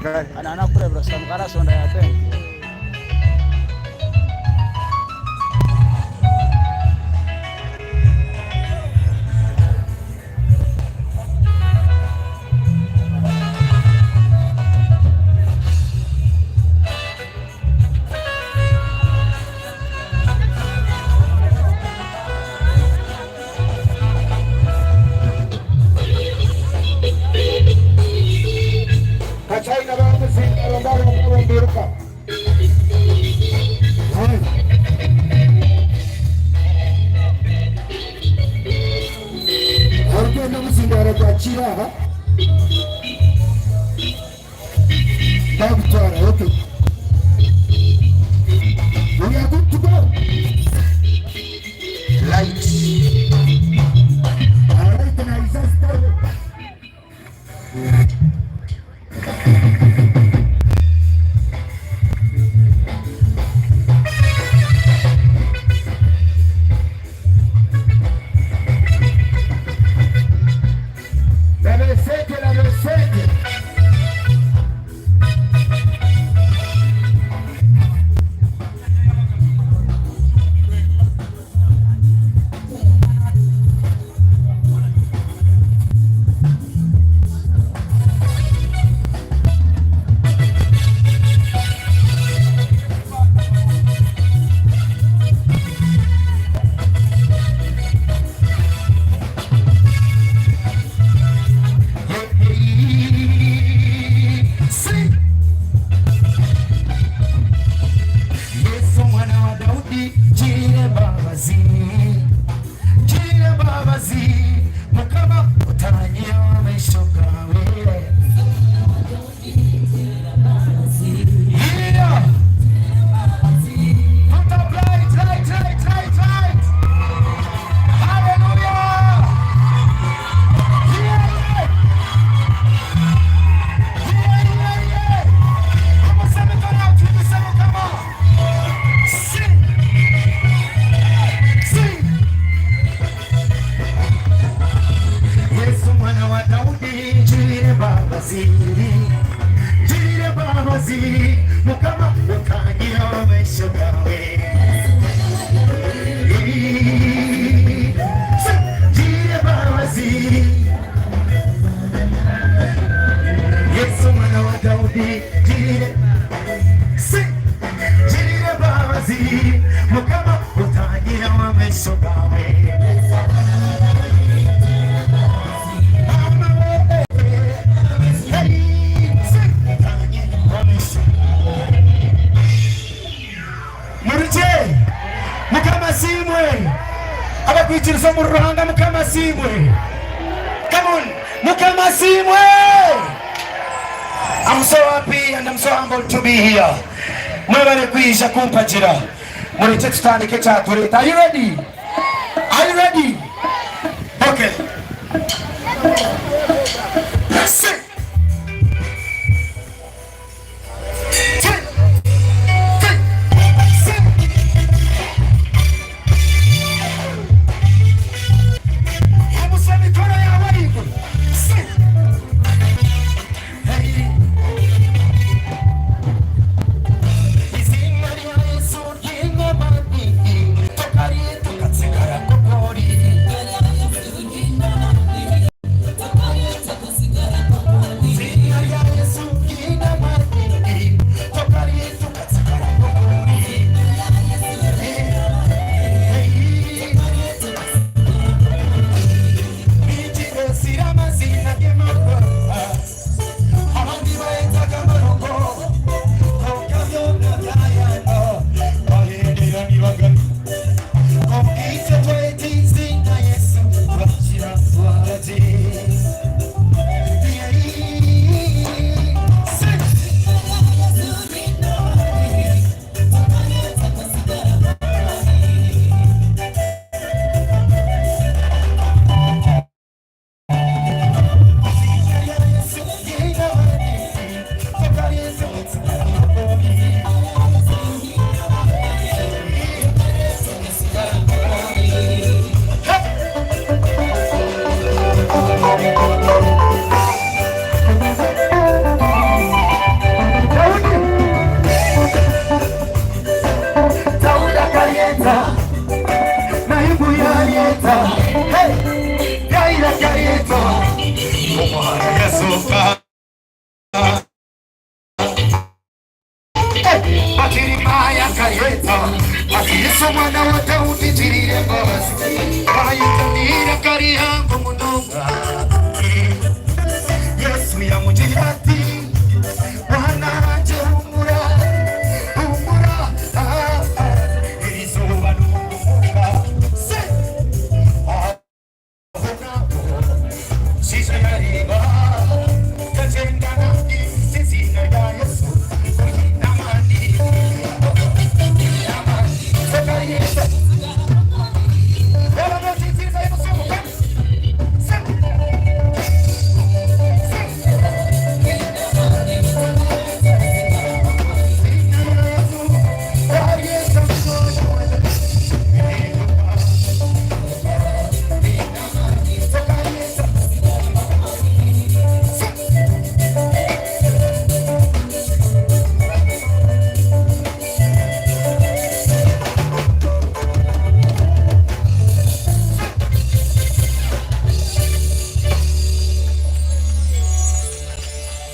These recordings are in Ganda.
Anana kure bro samkara sonda yate. China vamos a andar un birka. Ahora no me sirve para China. Doctor, okay. We are good to go. Lights. All right, then I just started. Come on, Mukamasimwe! I'm so happy and I'm so humbled to be here. Mwebale kuisha kumpachira. Murite tutandike chatureta. Are you ready? Are you ready? Okay. Sit. Yesu mwana wa Daudi tirire mbabazi bayitanira kari hango munonga Yesu yamugira ati mwana nje humura humura irizuba n'umuga se sisa yariba kagenda izina rya Yesu namani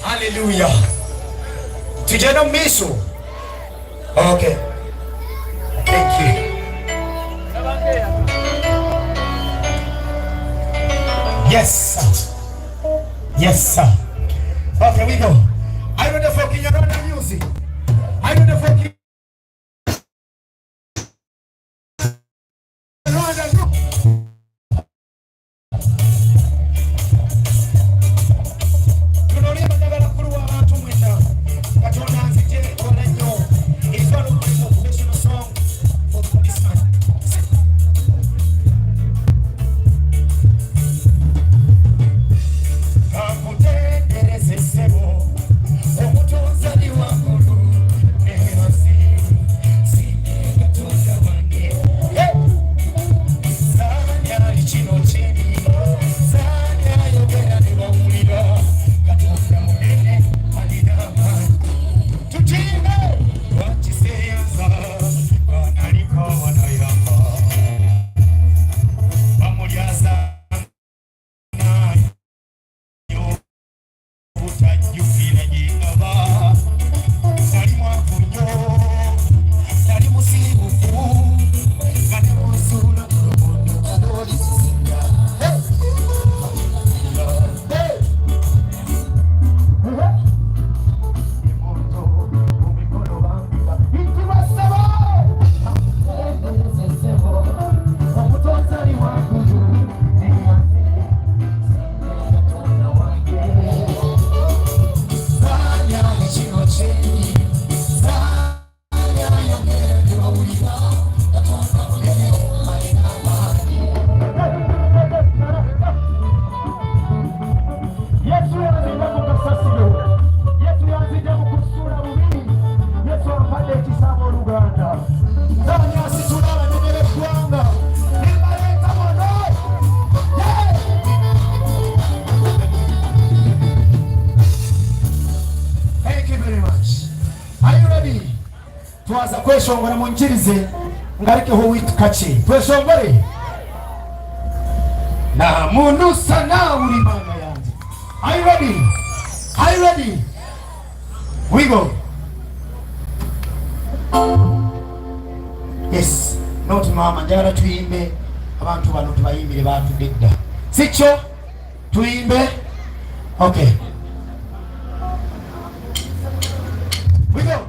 Hallelujah. Tujana miso. Okay. Thank you. Yes, sir. Yes, sir. Okay, we go. I know the fucking Rwanda music. I know the fucking Rwanda group. Twaza kweshongora munjirize ngarike ho witkache tweshongore na muntu sana uri mana yanjye. Are you ready? Are you ready? We go. Yes, not mama njara tuimbe abantu bano tubayimbire bantu dedda sicho tuimbe. Okay, we go.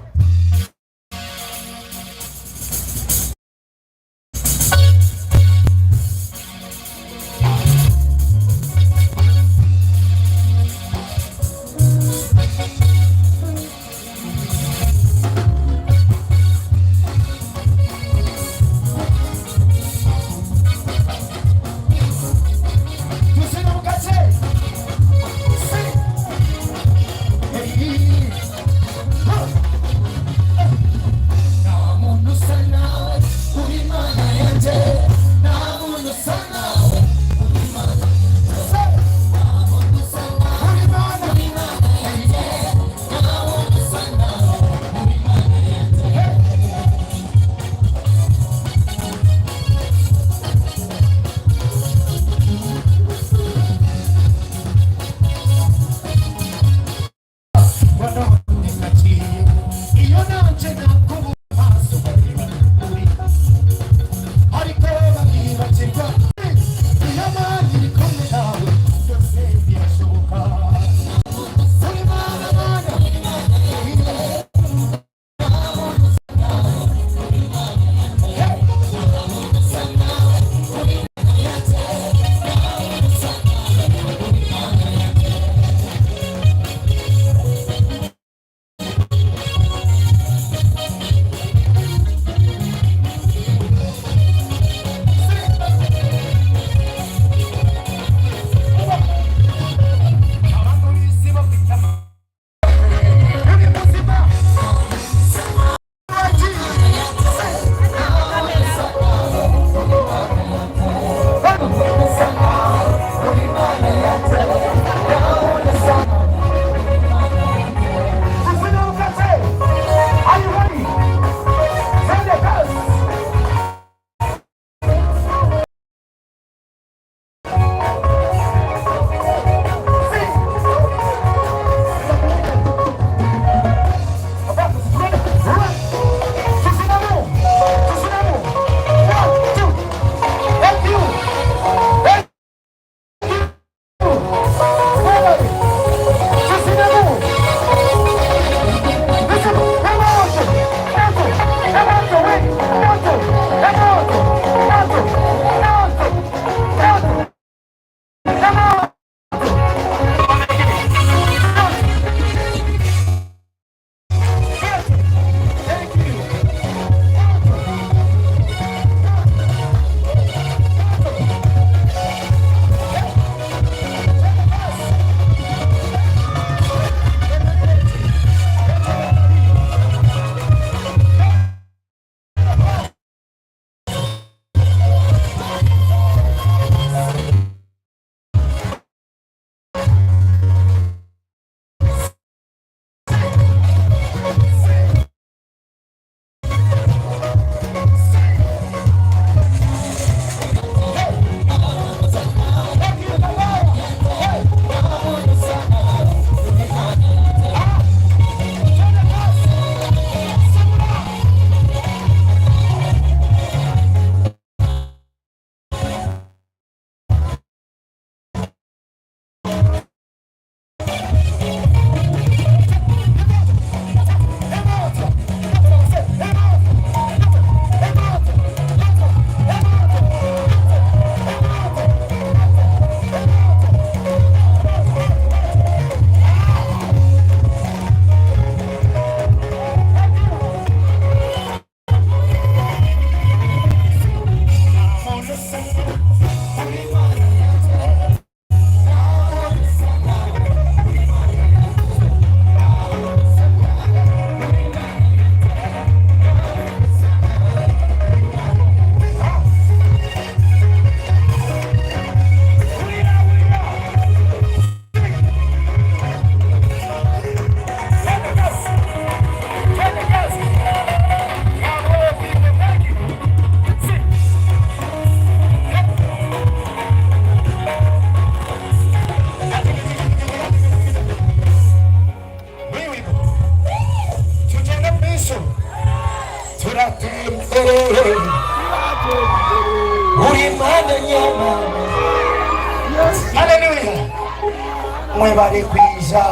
mwebale kwiza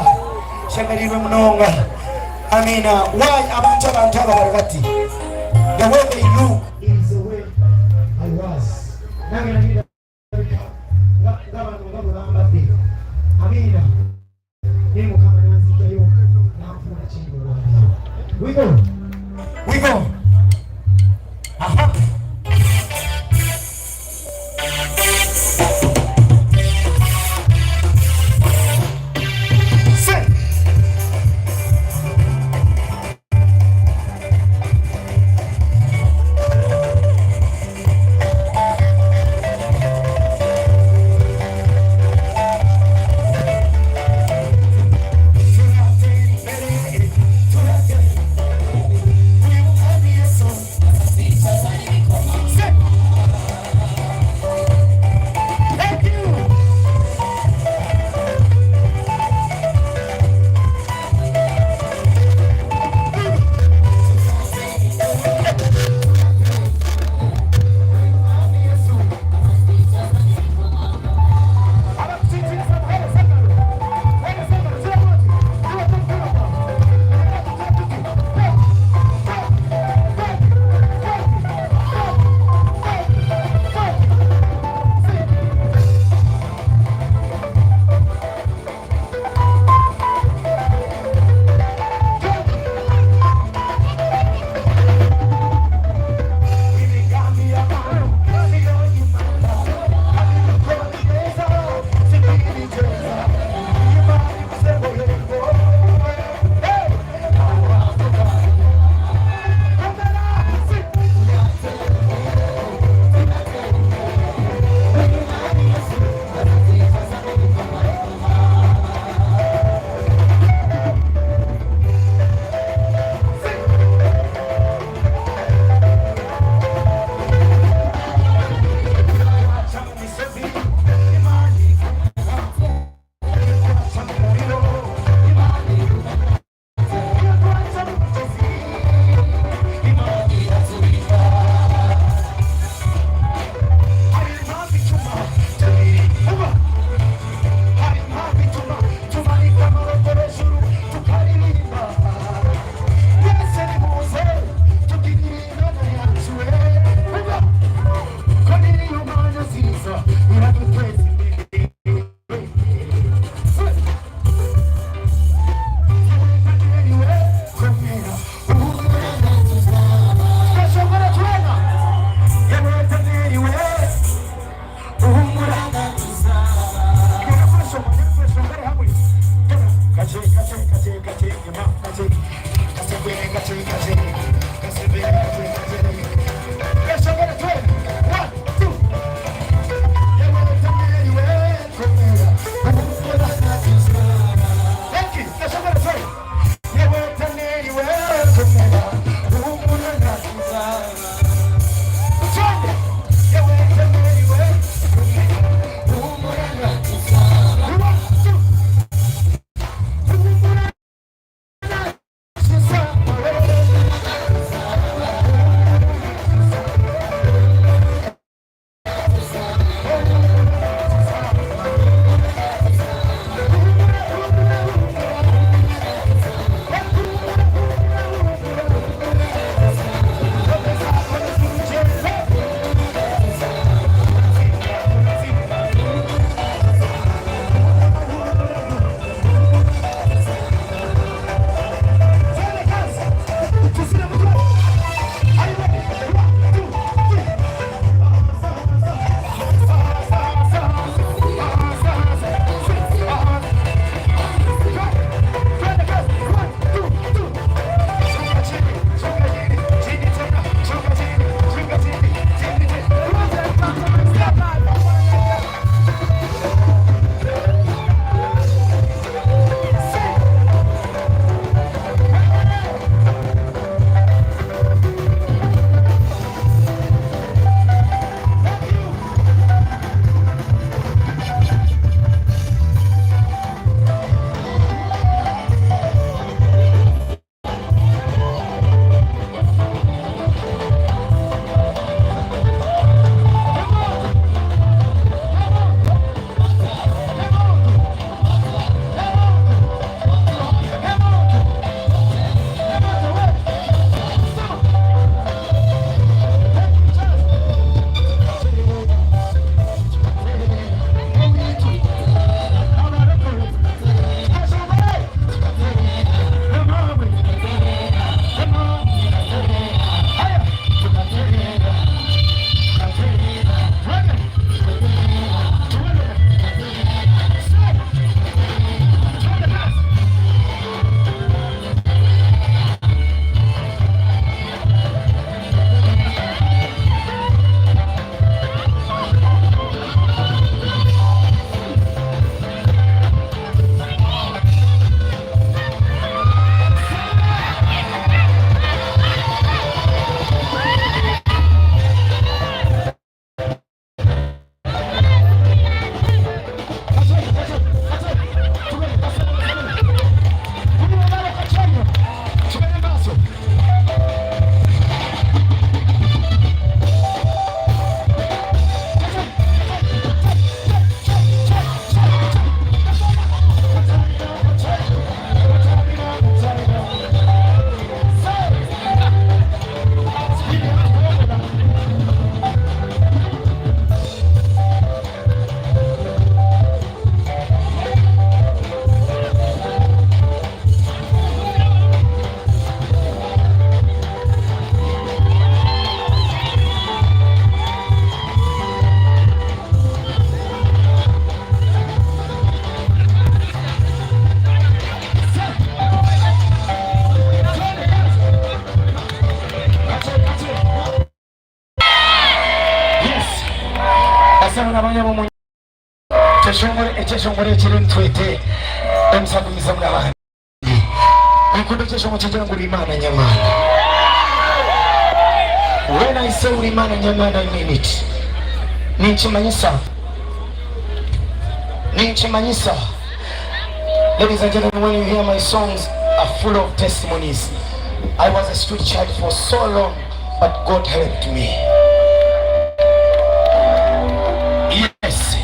shemerirwe munonga amina why abantu abali bati the way they look is the way I was nange nangira ngaba bambadde amina ni mukama nanzikayo nakufuna kintu we go aha ekyeshongole ekiri ntwete emusakumiza muri abandi enkundo ekyeshongole kigira ngu uri Imana nyamana. When I say uri Imana nyamana, I mean it. Ninchimanyisa. Ladies and gentlemen, when you hear my songs are full of testimonies. I was a street child for so long, but God helped me. Yes.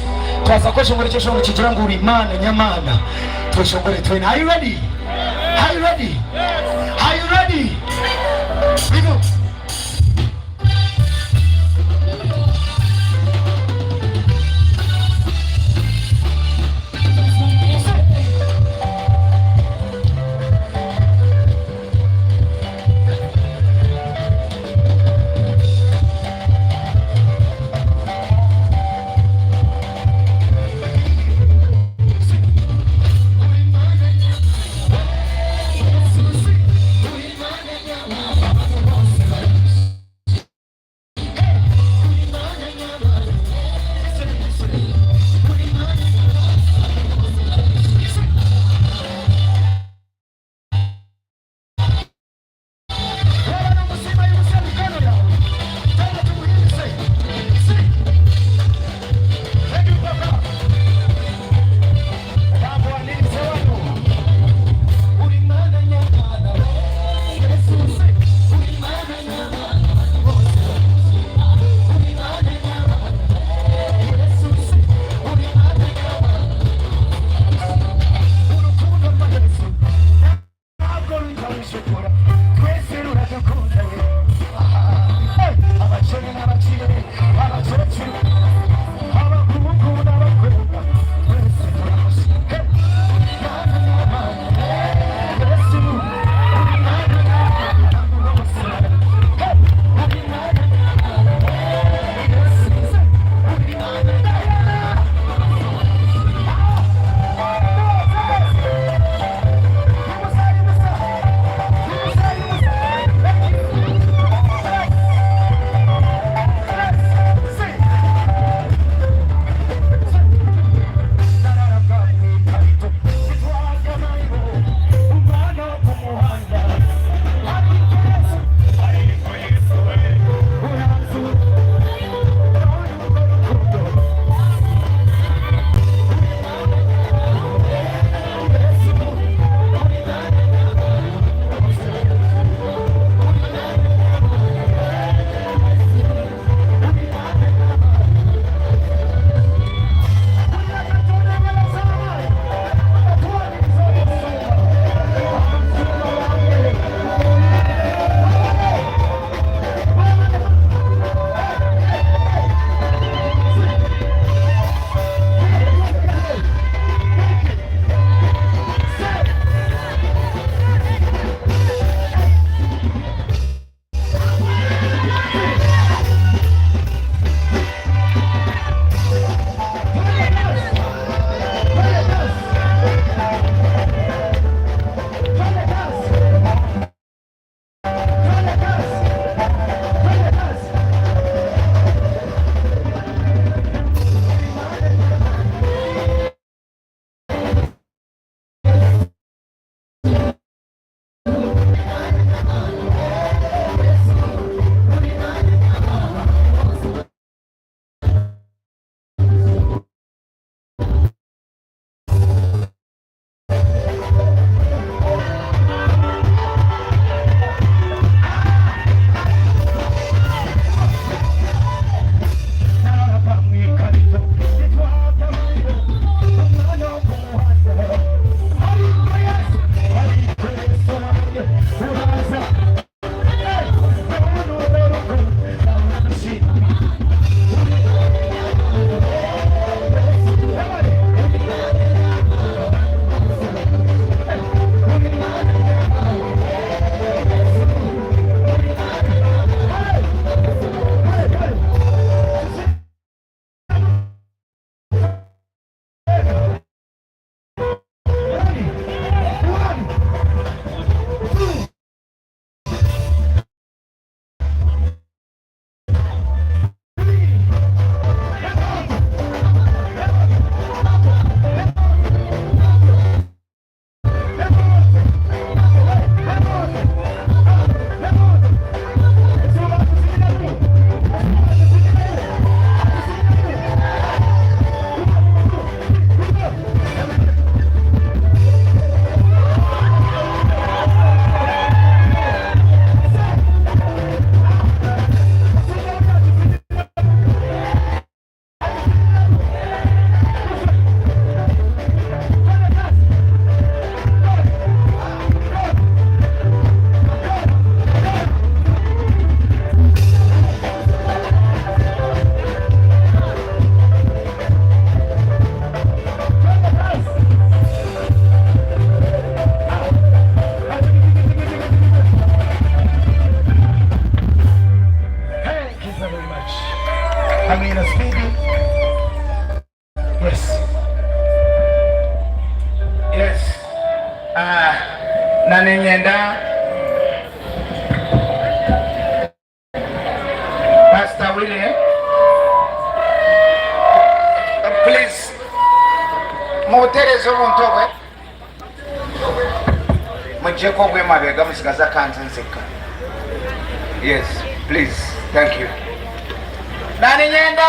Twaza kweshongole kyeshongole kigira ngu uri Imana nyamana. Tweshongole twena. Are you ready? Are you ready? Are you ready? We go. Nanyenda Pastor William, please muterezo omuntu ogwe mujjeko ogwemabega musigaza kanzenzeka. Yes, please, thank you. Nanyenda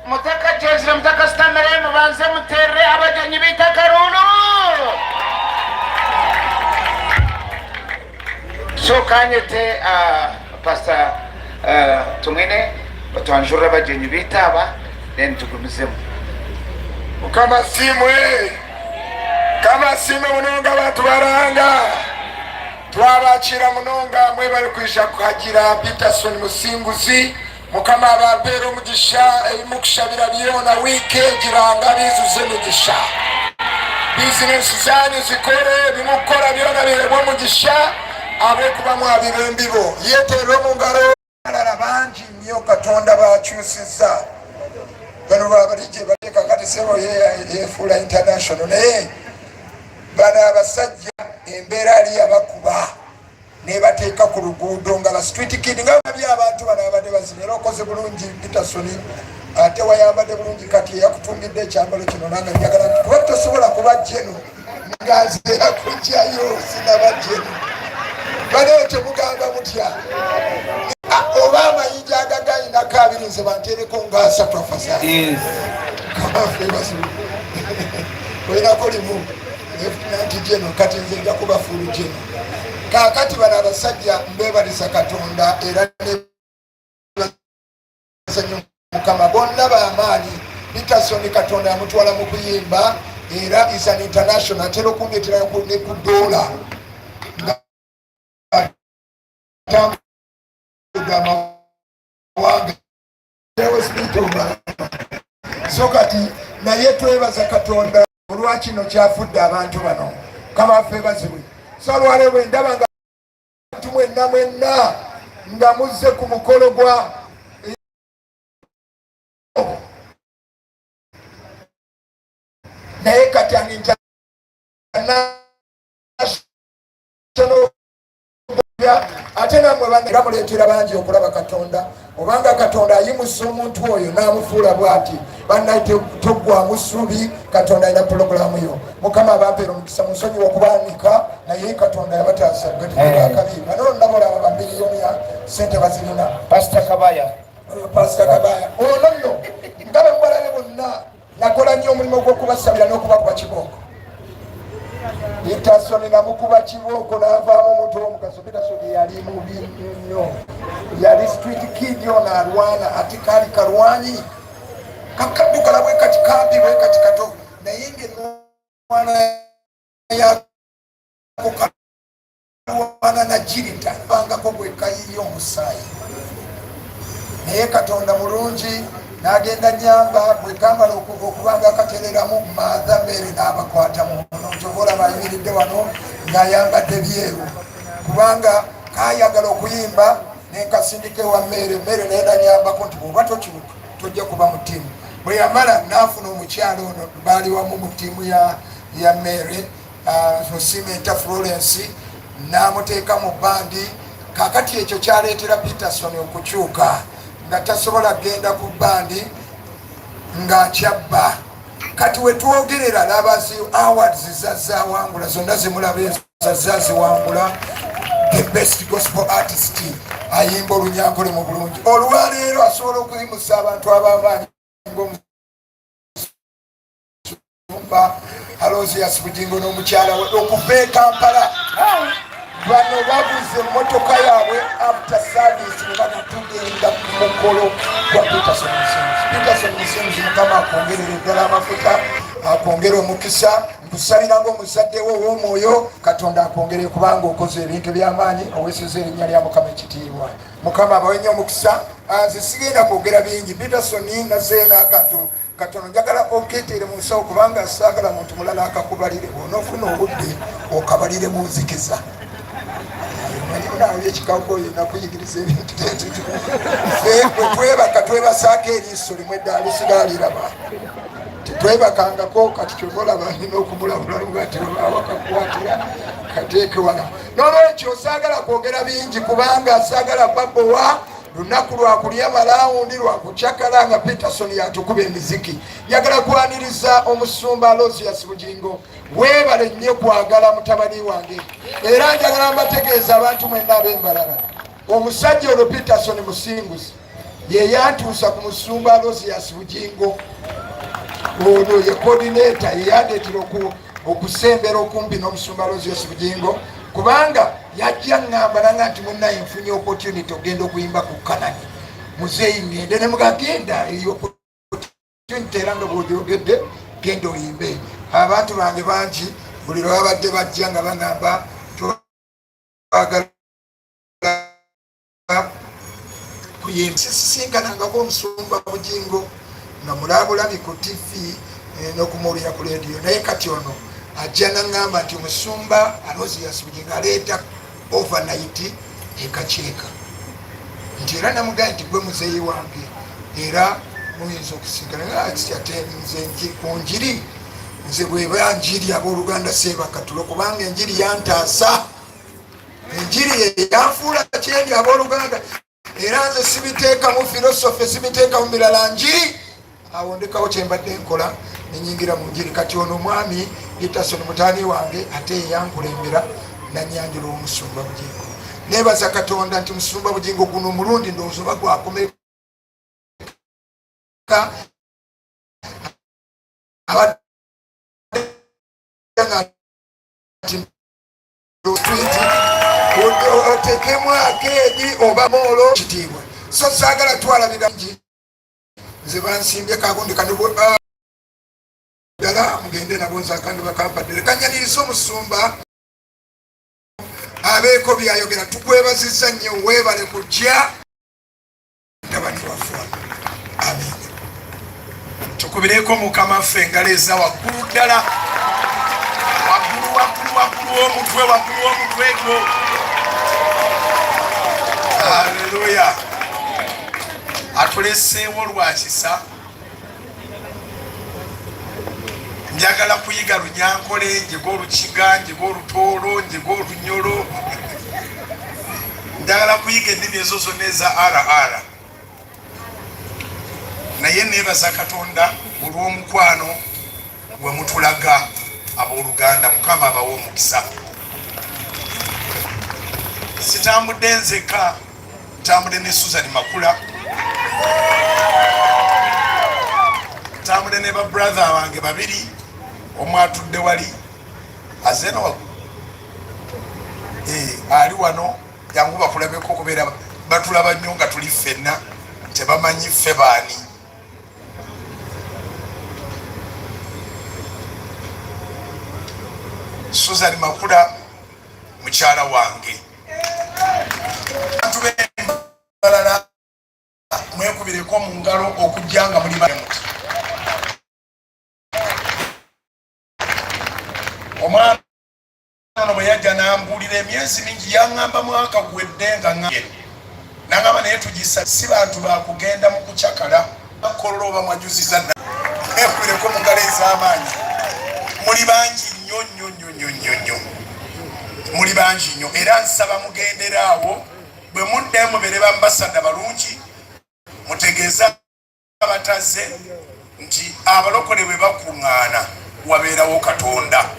mutaka chezira mutaka stamere mubanze mutere abajanyi bitaka runo. So kanyete Pastor tumwene batuanjura abajanyi bitaba then tugumizemu. Kama simwe munonga batu baranga twabakira munonga mwe bali kwisha kuhagira Peterson musimbuzi mukama ababera omugisha ebimukushabira byona wike giranga bizuze mugisha business zanyu zikore bimukora byona birebwa omugisha abe kuba mwabibembibo yetero mu ngaro alala bangi nnyo Katonda bakyusiza bano babalije bateka kati sebo yefuula international naye bana abasajja embeera ali abakuba nebateeka ku luguudo nga ba street kid nga babi abantu bano abadde bazinera okoze bulungi Peterson ate wayambadde bulungi kati yakutungidde ekyambalo kino nanga njagala kuba tosobola kuba jeno ngaze yakujjayo sinaba jeno bane temugamba mutya oba amayinja agagayinako abiri nze bantereko nga 3 afasa olinako limu lieutenant general kati nze nja kubafuulu general kakati bano abasajja mbebaliza Katonda era mukama bonna bamaanyi Peterson Katonda yamutwala mu kuyimba era is an international atera okunyetera ne ku dola so kati naye twebaza Katonda olwakino kyafudde abantu bano kama affe bazibwe so lwalewe ndaba nga abantu mwenna nga muzze ku mukolo gwa naye kati ate namwe bamuleetera bangi okulaba Katonda obanga Katonda ayimusa omuntu oyo n'amufuula bw'ati bannaite toggwamu ssuubi Katonda alina pulogulaamu yo mukama abampeera omukisa musonyiwa okubanika naye Katonda yabataasa akabi bano nabolaba bamiliyoni ya sente bazirina Pastor Kabaya ono nno nga bemubalabe bonna nakola nnyo omulimu gw'okubasabira n'okubakuba kibooko Peterson namukuba kibooko n'avaamu omuntu w'omugaso Peterson yali mubi nnyo yali street kid ono alwana ate kaali kalwanyi kakadukala bwe kati kampi bwe kati kato naye ng'enwana yakukalwana na jirita bangako bwe kayiyo omusaayi naye Katonda mulungi n'agenda nyamba bwe kamala okubanga akatereramu maadha mmere n'abakwata mu ntobola bayimiridde wano ng'ayambadde byeru kubanga kayagala okuyimba nenkasindike wa mmere neenda nyambako nti bwoba tokibuka tojja kuba mu ttiimu bwe yamala n'afuna omukyalo ono baali wamu mu ttiimu ya mmere Musimenta Florence n'amuteeka mu bandi kakati ekyo kyaleetera Peterson okukyuka nga tasobola genda ku bandi ng'akyabba kati wetwogerera labazi awards zazaawangula zonna zimulaba zaziwangula the best gospel artist ayimba olunyankole mu bulungi olwaleero asobola okuyimusa abantu ab'amaanyi ng'omusumba Aloysius Bugingo n'omukyala we okuva e Kampala bano babuze emmotoka yaabwe after service ne banatugenda ku mukolo gwa Peterson Musenzi mukama akwongerera eddala amafuta akwongera omukisa nkusalira ng'omuzaddewo ow'omwoyo Katonda akwongere kubanga okoze ebintu by'amaanyi owesiza erinnya lya Mukama ekitiibwa Mukama abawe nnyo omukisa nze sigenda kwogera bingi Peterson nazeeyo n'akantu Katonda njagala okeetere mu nsawo kubanga saagala muntu mulala akakubalire onoofuna obudde okabalire mu nzikiza nawe ekikagoye nakuyigiriza ebintu twebaka twebasaako eriiso limu eddaala lisigala liraba twebakangako kati kyobola balina okumulabula ati wakakwatira kateeke wala. Nolwekyo saagala kwogera bingi kubanga saagala babowa lunaku lwakulya malawundi lwakucakala nga Peterson yatukuba emiziki. Njagala kwaniriza omusumba Aloysius Bugingo, weebale nnyo kwagala mutabani wange, era njagala mbategeeza abantu mwenna ab'embalala, omusajja olwo Peterson musinguzi ye yantuusa ku musumba Aloysius Bugingo. Ono ye coordinator yeyandeetera okusembera okumpi n'omusumba Aloysius Bugingo kubanga yajja ngamba nanga nti munnaye nfunye opportunity ogenda okuyimba ku Kanani muzeeyi ngende ne mugagenda eyo opportunity era nga bw'ogyogedde genda oyimbe. Abantu bange bangi buli lwe babadde bajja nga bagamba twagala kuyimba. Sisisinkanangako omusumba Bugingo nga mulabulabi ku TV n'okumuwulira ku leediyo, naye kati ono ajja nangamba nti omusumba Aloysius Bugingo aleeta overnight ekakyeka nti era namugaye nti gwe muzeeyi wange era muyinza okusinkana ate nze ku njiri, nze bweba njiri abooluganda seebakatulo kubanga enjiri yantaasa, enjiri yanfuula kyendi abooluganda era nze sibiteekamu filosofe sibiteekamu mirala njiri. Awo ndekawo kyembadde nkola nenyingira mu njiri. Kati ono omwami Peterson mutaani wange ate yankulembera nanyanjula omusumba Bugingo. Nebaza Katonda nti musumba Bugingo guno omulundi ndowooza oba gwakomeka otekemu akeegi oba moolo kitiibwa. So saagala twalabira nji nze bansimbye kagundi kanibwa dala mugende nabo nzakandi bakampadde kanyaniriza omusumba abeeko byayogera. Tukwebazizza nnyo, weebale kujja tabani wafu. Amen. Tukubireko Mukama ffe engalo eza waggulu ddala, waggulu w'omutwe gwo. Haleluya. Atuleseewo lwa kisa. Njagala kuyiga Lunyankole, njiga Olukiga, njiga Olutoolo, njiga Olunyolo. Njagala kuyiga ennimi ezo zonna eza RR. Naye neebaza Katonda olw'omukwano gwe mutulaga abooluganda. Mukama abawa omukisa. Sitambudde nzeka, ntambudde ne Susan Makula, ntambudde ne babrother bange babiri, omu atudde wali azeno waggulu ali wano, jangu bakulabeko okubeera batulaba nnyo nga tuli ffenna tebamanyi ffe baani. Susan Makula mukyala wange. Balala mwekubireko mu ngalo okujja nga muli bamuti. Omwana ono bwe yajja n'ambuulira emyezi mingi yaŋŋamba mwaka gwedde nga n'aŋŋamba naye tugisa si bantu bakugenda mu kucakala akolola oba mwajuziza mwekubireko mu ngalo ez'amaanyi. Muli bangi nnyo muli bangi nnyo era nsaba mugenderaawo bwe mudde mubere bambasada balungi mutegeeza abataze nti abalokole bwe bakuŋŋaana wabeerawo Katonda.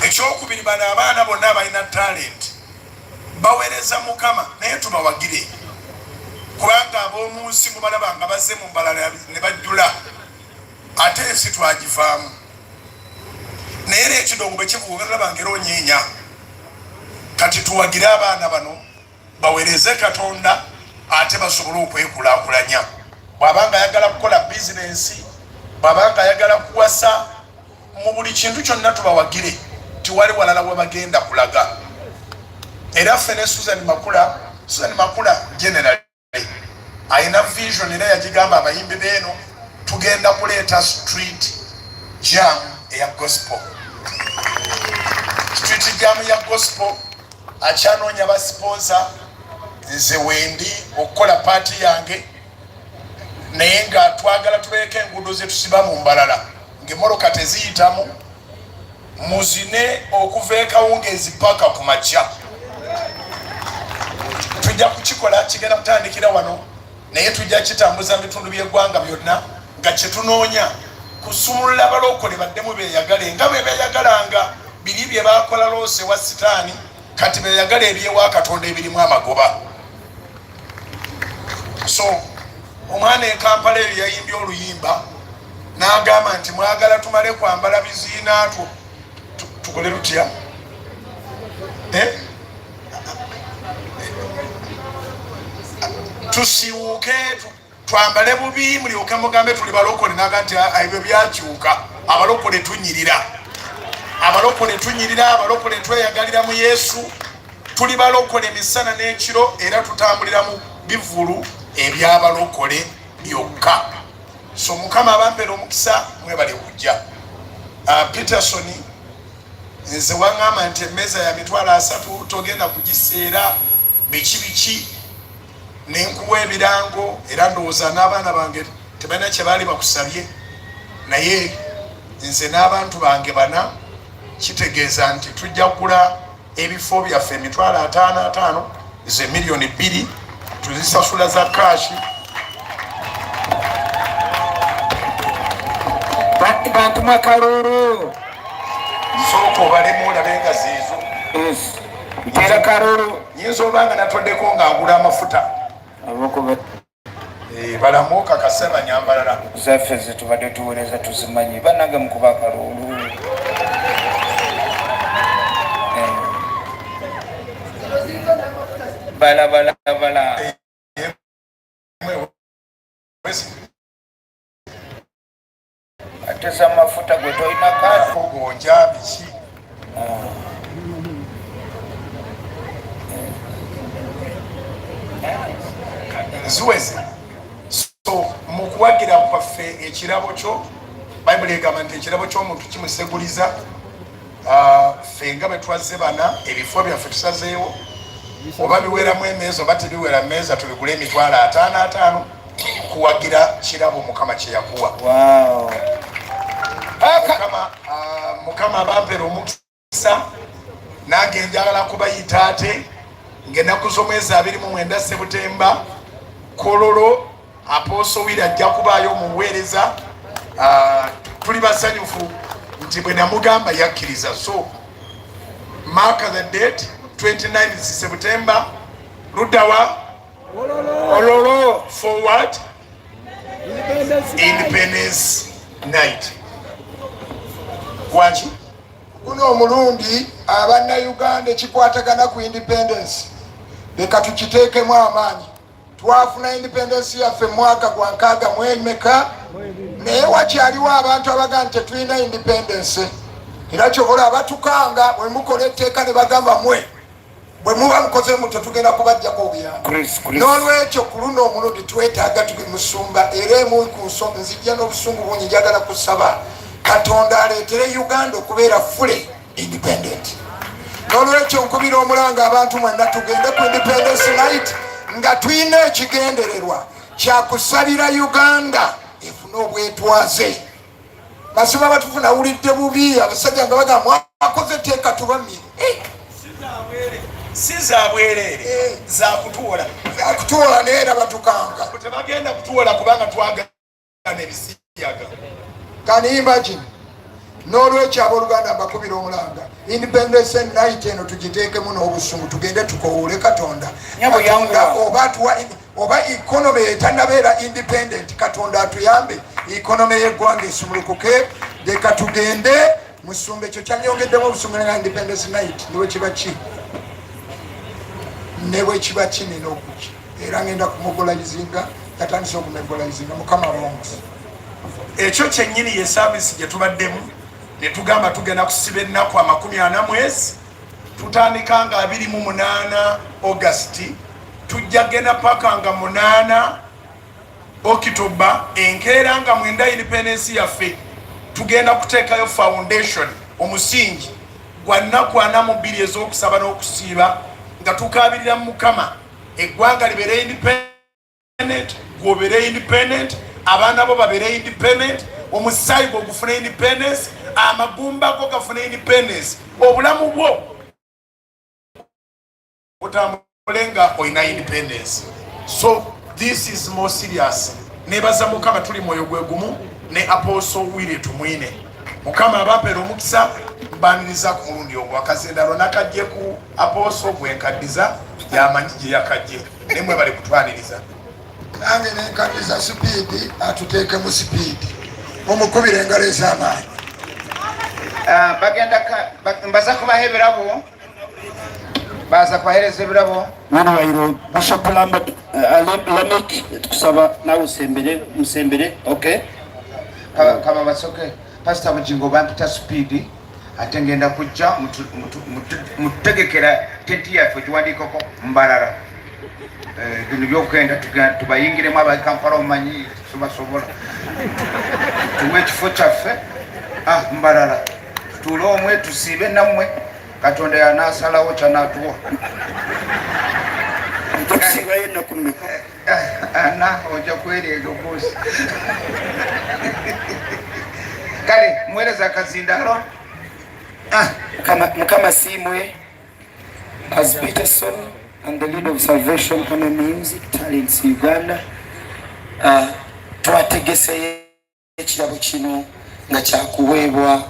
Ekyokubiri bano abaana bonna abalina talenti baweereza Mukama naye tubawagire kubanga ab'omu nsi mubalaba nga bazze mu mbalala ne bajjula ate ensi twagivaamu. Naye era ekidongo bwe kivuga balaba era onyeenya. Kati tuwagire abaana bano baweereze Katonda ate basobole okwekulaakulanya. Bw'abanga ayagala kukola bizinensi, bw'abanga ayagala kuwasa, mu buli kintu kyonna tubawagire tiwali walala we bagenda kulaga. Era ffe ne Susan Makula generally ayina vision era yagigamba abayimbi beeno tugenda kuleeta street jam eya gospel. Street jam ya gospel achanoonya ba sponsor nze wendi okukola party yange naye nga twagala tubeeko enguudo ze tusiba mu mbalala ng'emmoloka teziyitamu muzine okuva ekawungeezi paka ku makya. Tujja kukikola kigenda kutandikira wano naye tujja kitambuza mu bitundu by'eggwanga byonna nga kye tunoonya kusumulula abalokole baddemu beeyagale nga bwe beeyagalanga biri bye baakola loose wa sitaani kati beeyagala ebyewa Katonda ebirimu amagoba. So omwana e Kampala eyo yayimbye oluyimba n'agamba nti mwagala tumale kwambala biziina tukole tutya tusiwuke twambale bubi mulyoke mugambe tuli balokole naga nti ebyo byakyuka. Abalokole tunyirira, abalokole tunyirira, abalokole tweyagalira mu Yesu, tuli balokole emisana n'ekiro era tutambulira mu bivulu eby'abalokole byokka. So Mukama abampera omukisa mwebale kujja. Peterson nze waŋŋamba nti emmeeza ya mitwalo 3 togenda kugiseera biki nenkuwa ebirango era ndowooza n'abaana bange tebalina kye baali bakusabye naye nze n'abantu bange bana kitegeeza nti tujja kugula ebifo byaffe emitwalo 55 ze miliyoni 2 tuzisasula za kashi. Bantu makaruru soko obalemu olabe nga ziizo era karuru nyinza obanga natoddeko nga ngula amafuta balamuka kaseba nyambalala zaffe zetubadde tuweereza tuzimanyi bannange mukuba akalulu. Bala ateza amafuta gwe tolina kagonja biki ziweze. So mu kuwagira kwaffe ekirabo kyo Bayibuli egamba nti ekirabo ky'omuntu kimuseguliza. Ffe nga bwe twazze bana ebifo byaffe tusazeewo oba biweramu emeeza oba tebiwera mmeeza tubigule emitwalo 55 kuwagira kirabo Mukama kye yakuwa. Mukama abampera omukisa nange njagala kubayita ate ng'ennaku z'omwezi 29 Sebutemba Kololo Apostle Wili ajja kubaayo omuweereza. Tuli basanyufu nti bwe namugamba yakkiriza. So mark the date 29 September Rudawa Ololo forward Independence Night. Kwachi guno omulundi abanna Uganda ekikwatagana ku independence leka tukiteekemu amaanyi. Twafuna independence yaffe mwaka gwa 6 naye wakyaliwo abantu abaga nti tetulina independence era kyobola abatukanga bwe mukola etteeka ne bagamba bwe muba mukoze mu tetugenda kubajjako obuyambi. N'olwekyo ku luno omulundi twetaaga tumusumba era emu ku nsonga nzijja n'obusungu bungi njagala kusaba Katonda aleetere Uganda okubeera fully independent. N'olwekyo nkubira omulanga abantu mwenna tugende ku independence night nga tulina ekigendererwa kyakusabira Uganda efuna obwetwaze. Basiba batufuna wulidde bubi abasajja nga bagamba mwakoze etteeka tubamire. Si za bwereere za kutuwola neera batukanga tebagenda kutuwola kubanga twagana ebisiyaga. Can you imagine? N'olwekyo abooluganda mbakubira omulanga independence night eno tugiteekemu n'obusungu tugende tukowoole Katonda. Katonda oba economy etannabeera independent Katonda atuyambe economy y'eggwanga esumulukuke. Leka tugende musumba ekyo kyanyongeddemu obusungu nga independence night niwe kiba ki newe kiba kinene okuki era ngenda kumugolayizinga yatandise okumegolayizinga Mukama bongs. Ekyo kyennyini ye service gye tubaddemu ne tugamba tugenda kusiba ennaku 40 mwezi tutandika nga 28 August tujja genda paka nga 8 October enkeera nga 9 independence yaffe tugenda kuteekayo foundation omusingi gwa nnaku 42 ez'okusaba n'okusiiba nga tukaabirira mu Mukama eggwanga libeere independent, gobeere independent, abaana bo babeere independent, omusaayi gwo gufuna independence, amagumba go gafuna independence, obulamu bwo otambulenga oyina independence. So this is more serious. Nebaza Mukama tuli mwoyo gwe gumu ne Apostle Willie tumwine. Mukama abapera omukisa baniriza ku mulundi ogwo akazendalo nakajje ku Apostle gwenkaddiza yamanyi gye yakajje nemwe bali kutwaniriza nange nenkaddiza speed atuteeke mu speed mumukubire engalo ez'amaanyi. bagenda mbaza kubaha ebirabo, baza kubahereza ebirabo. Mwana Bishop Lambert Lamek tukusaba nawe musembere. Okay, kaba basoke Pastor Bugingo bampita speed ate ngenda kujja mutegekera tenti yaffe tuwandikako Mbarara. Bino byokugenda tubayingiremu abakampala omumanyi tubasobola tuwe ekifo kyaffe Mbarara tutuule omwe tusiibe nammwe Katonda yanasalawo kyanatuwa ana ojja kwereega obuusi kale muweereza akazindalo. Mukama Simwe as Peterson and the leader of Salvation Army Music Talents Uganda, twategese ekirabo kino nga kyakuweebwa